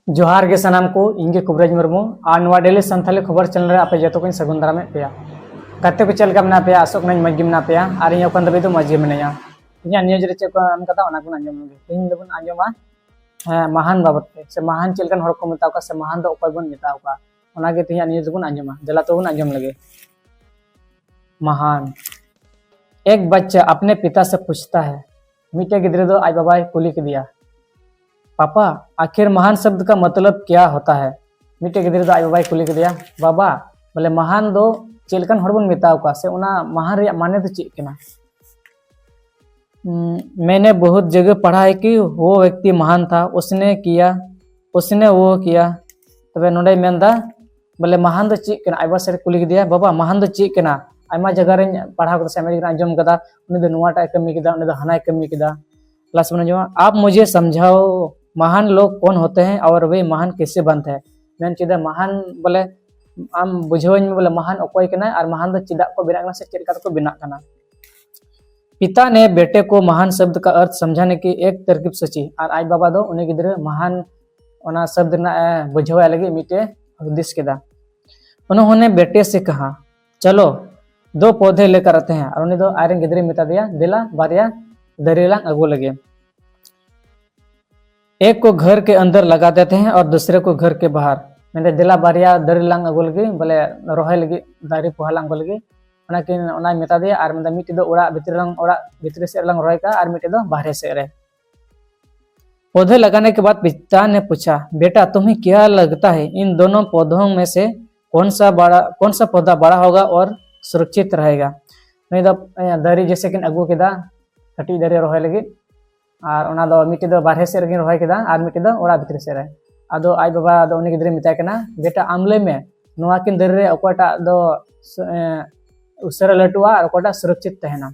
जोहार गे सनाम को इंगे कुबराज मुर्मू और नवा डेली संथाली खबर चैनल रे आपे जतो को सगुन दाराम पेया कते को चलका मना पेया आसोक नई मज मना पेया और इन ओकन दबे तो मज मनाया इया न्यूज रे चेक को एम कथा ओना को आंजम लगे इन दबन आंजमा महान बाबत से महान चलकन हर को मेता का से महान दो उपाय बन मेता का ओना गे तिया न्यूज बन आंजमा दला तो बन आंजम लगे। महान। एक बच्चा अपने पिता से पूछता है, मीटे गिदरे दो आई बाबा कुली के दिया, पापा आखिर महान शब्द का मतलब क्या होता है? मीटे गिदरे दो आई बाबा कुली के दिया, बाबा बोले महान दो चेलकन हर बन मेताव का से उना महान रे माने तो चेक केना? मैंने बहुत जगह पढ़ा है कि वो व्यक्ति महान था, उसने वो किया। तबे नोडे मेंदा बोले महान दो चेक केना आई बाबा से कुली के दिया, बाबा महान दो चेक केना? आयमा जगह रे पढ़ा को से आंजम कदा उनी दो नुआटा कमी किदा उनी दो हनाय कमी किदा। क्लास में जो आप मुझे समझाओ महान लोग कौन होते हैं और वे महान कैसे बनते हैं? मैं चिदा महान बोले आम बुझोñ में बोले महान अकोय कना और महान दो चिदा को बिना से चेक को बिना कना। पिता ने बेटे को महान शब्द का अर्थ समझाने की एक तरकीब सोची और आज बाबा दो उन्हें गिदरे महान ओना शब्द ना बुझावे लगे मिटे उद्देश्य केदा। उन्होंने बेटे से कहा, चलो दो पौधे लेकर आते हैं और उन्हें दो आयरन गिदरे मिता दिया, दिला बारिया दरेला अगो लगे। एक को घर के अंदर लगा देते हैं और दूसरे को घर के बाहर। मैंने दिला बारिया दरेलांग अगो लगे बोले रोहे लगे दारी पोहालांग लगे उनाकिन उना मिता दिया और मतलब मिटे दो ओड़ा भीतरी से लंग रोय का और मिटे दो बाहर से रे। पौधे लगाने के बाद पिता ने पूछा, बेटा तुम्हें क्या लगता है इन दोनों पौधों में से कौन सा पौधा बड़ा होगा और सुरक्षित रहेगा? नहीं दो दारी जैसे कि अगू केदा कटी दारी रोहे लगे और ओना दो मिटे दो बाहर से रगे रोहे केदा और मिटे दो ओड़ा भीतर से रहे। आदो आई बाबा दो उनी गिदरे मिताय कना, बेटा आमले में नोआ किन दारी रे ओकोटा दो उसरा लटुआ और ओकोटा सुरक्षित तहना।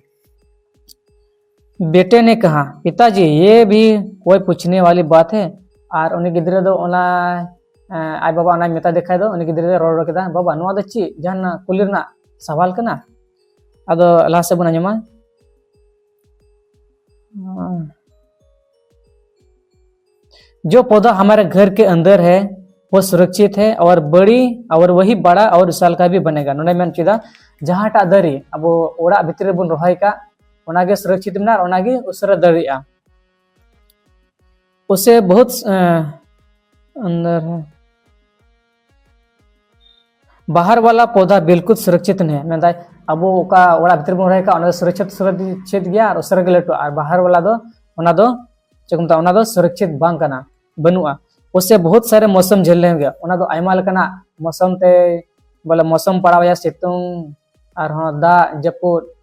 बेटे ने कहा, पिताजी ये भी कोई पूछने वाली बात है? और उनी गिदरे दो ओना आई बाबा ओना मिता दिखाई दो उनी गिदरे रोड केदा, बाबा नोआ दो ची जहां कुलिरना सवाल करना। अदो लास्ट से बनाजमा जो पौधा हमारे घर के अंदर है वो सुरक्षित है और वही बड़ा और विशाल का भी बनेगा। नोडे मेन चिदा जहांटा दरी अब ओड़ा भीतर बन रोहाय का ओनागे सुरक्षित में और ओनागे उसरा दरिया उसे बहुत अंदर है। बाहर वाला पौधा बिल्कुल सुरक्षित नहीं है। मैं अब ओड़ा भीतर बन रोहाय सुरक्षित गया और उसरा लटू और बाहर वाला दो चकमता ओना दो सुरक्षित बांग कना बनुआ। उससे बहुत सारे मौसम झेलने होंगे। ओना दो आयमा लकना मौसम ते बोले मौसम पड़ावा सितुंग और दा जपुर।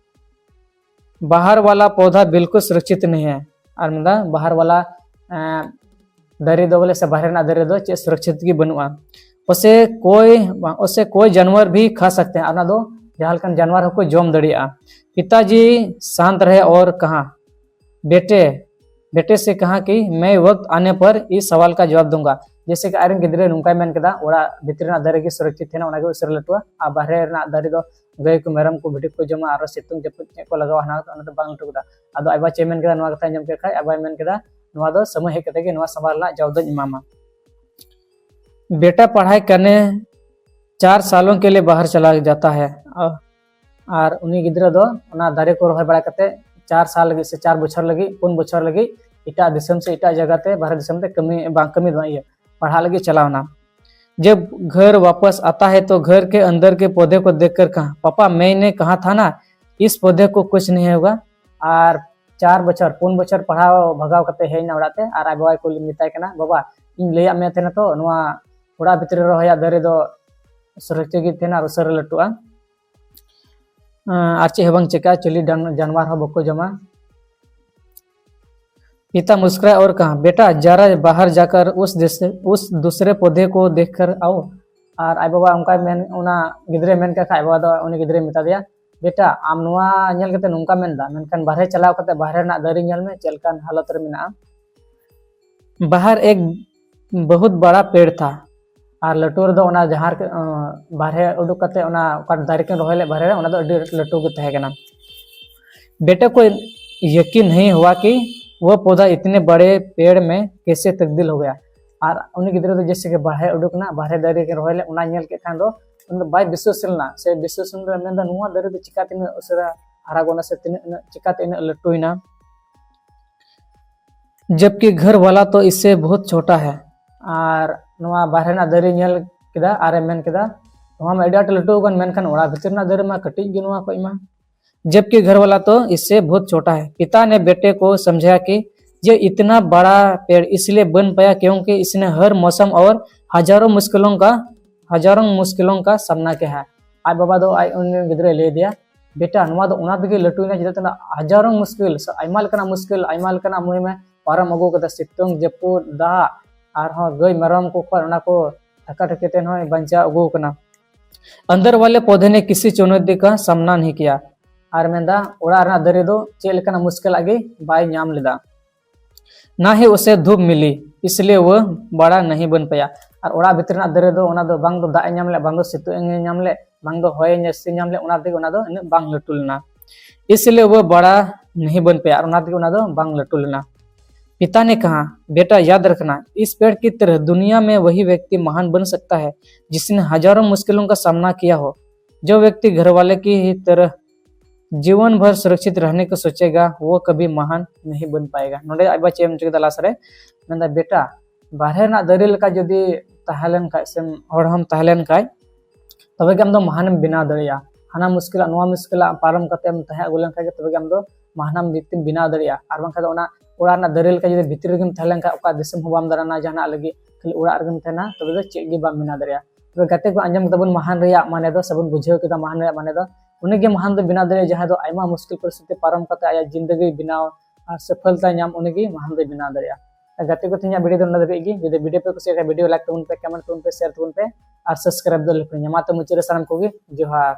बाहर वाला पौधा बिल्कुल सुरक्षित नहीं है और मैं बाहर वाला दरी दो बोले से बाहर ना दरी दो चे सुरक्षित की बनुआ। उसे कोई जानवर भी खा सकते हैं और दो जहां जानवर को जोम दड़िया। पिताजी शांत रहे और कहा, बेटे से कहा कि मैं वक्त आने पर इस सवाल का जवाब दूंगा। जैसे कि आयरन गिदरे नुका मेन केदा ओड़ा भीतर दारे की सुरक्षित थे उनागे उसर लटुआ आ बाहरे दारे दो गाय को मेरम को भिटी को जमा और सितुंग जपुत को लगाव हना तो बांग लटुदा। आदो आइबा चे मेन केदा नवा कथा जम के खाय आबा मेन केदा नवा दो समय हे कते के नवा सवाल ला जवाब दो इमामा। बेटा पढ़ाई करने 4 सालों के लिए बाहर चला जाता है और उन्हीं गिदरे दो उना दारे को रोहे बड़ा कते 4 साल लगी से 4 बछर लगी 5 बछर लगी इटा दिसम से इटा जगह ते बाहर दिसम ते कमी दो ये पढ़ा लगी चलावना। जब घर वापस आता है तो घर के अंदर के पौधे को देखकर कहा, पापा मैंने कहा था ना इस पौधे को कुछ नहीं होगा। और 4 बछर 5 बछर पढ़ाओ भगाव करते है ना उड़ाते और आई बाबा को मिताय कना, बाबा इन लैया में थे ना तो नवा ओड़ा भीतर रोया दरे दो सुरक्षित गी थेना उसर लटुआ और चे हेबंग चेका चली जानवर हो बको जमा। पिता मुस्कुराए और कहा, बेटा जरा बाहर जाकर उस दूसरे पौधे को देखकर आओ। और आई बाबा उनका मेन उना गिदरे मेन का आई बाबा दो उनी गिदरे मिता दिया, बेटा आम नुआ नेल कते नुंका मेनदा मेनखान बाहर चलाव कते बाहर ना दारी नेल में चलकान हालत रे मेना। बाहर एक बहुत बड़ा पेड़ था और लटूर दो उना जहार बाहर उडुक कते उना दारी के रोहले बाहर उना दो लटू के तहे कना। बेटे को यकीन नहीं हुआ कि वह पौधा इतने बड़े पेड़ में कैसे तब्दील हो गया। और उनी गिद्रा दो जैसे के बाहर उडुकना बाहर दारे के रोहले उना नेल के खान दो उन बाय विश्वासलना से विश्वासन रे मेंदा नुवा दारे दो चिकाते न उसरा हरा गोना से तिन चिकाते न लटुइना, जबकि घर वाला तो इससे बहुत छोटा है। और नुआ बाहर ना दारे नेल केदा आरे मेन केदा नुआ में एडाट लटु गन मेनखान ओड़ा भीतर ना दारे मा कटिज गे नुआ को इमा, जबकि घर वाला तो इससे बहुत छोटा है। पिता ने बेटे को समझाया कि ये इतना बड़ा पेड़ इसलिए बन पाया क्योंकि इसने हर मौसम और हजारों मुश्किलों का सामना किया है। आज बाबा दो आई उन गिद्रे ले दिया बेटा नुआ दो उना दिगे लटुना जितना हजारों मुश्किल आयमा लकना मुश्किल आयमा लकना मुहि में पारम अगु कदा सितुंग जपुद दा और हो गई मरम को पर उना को थका थकेते न बंचा अगु कना। अंदर वाले पौधे ने किसी चुनौती का सामना नहीं किया और मेंदा ओड़ा रना दरे दो चेल लकना मुश्किल आगे बाय नाम लेदा, ना ही उसे धूप मिली इसलिए वह बड़ा नहीं बन पाया। और ओड़ा भीतर ना दरे दो ओना दो बांग दो दा नाम ले बांग दो सितुंग नाम ले बांग दो होय नेसी नाम ले ओना दिगे ओना दो इन बांग लटुलना, इसलिए वह बड़ा नहीं बन पाया और ओना दिगे ओना दो बांग लटुलना। पिता ने कहा बेटा याद रखना इस पेड़ की तरह दुनिया में वही व्यक्ति महान बन सकता है जिसने हजारों मुश्किलों का सामना किया हो। जो व्यक्ति घरवाले की ही तरह जीवन भर सुरक्षित रहने को सोचेगा वो कभी महान नहीं बन पाएगा। नोडे आइबा चेम चिक दलास रे मेंदा बेटा बाहर ना दरे लका जदी तहलन का सेम और हम तहलन का तबे के हम दो महान बिना दरिया हाना मुश्किल नोआ मुश्किल पारम कते हम तह अगुलन का तबे के हम दो महान व्यक्ति बिना दरिया और बंखा ओना ओड़ा ना दरे लका जदी भीतर गेम तहलन का ओका दिसम हो बाम दराना जहाना लगी खाली ओड़ा रगम तहना तबे दो चेक गे बाम बिना दरिया। तबे गते को अंजम तबन महान रिया माने दो सबन बुझेव केदा महान रिया माने दो उनगे महान दो बिना दरिया जहां दो आयमा मुश्किल परिस्थिति पारम कते आया जिंदगी बिनाव और सफलता नाम उनगे महान दो बिना दरिया। गते को तिना वीडियो दो नदबे गी जदि वीडियो पे कुछ वीडियो लाइक तबन पे कमेंट तबन पे शेयर तबन पे और सब्सक्राइब दो लेपे माते मुचरे सानम कोगे जोहार।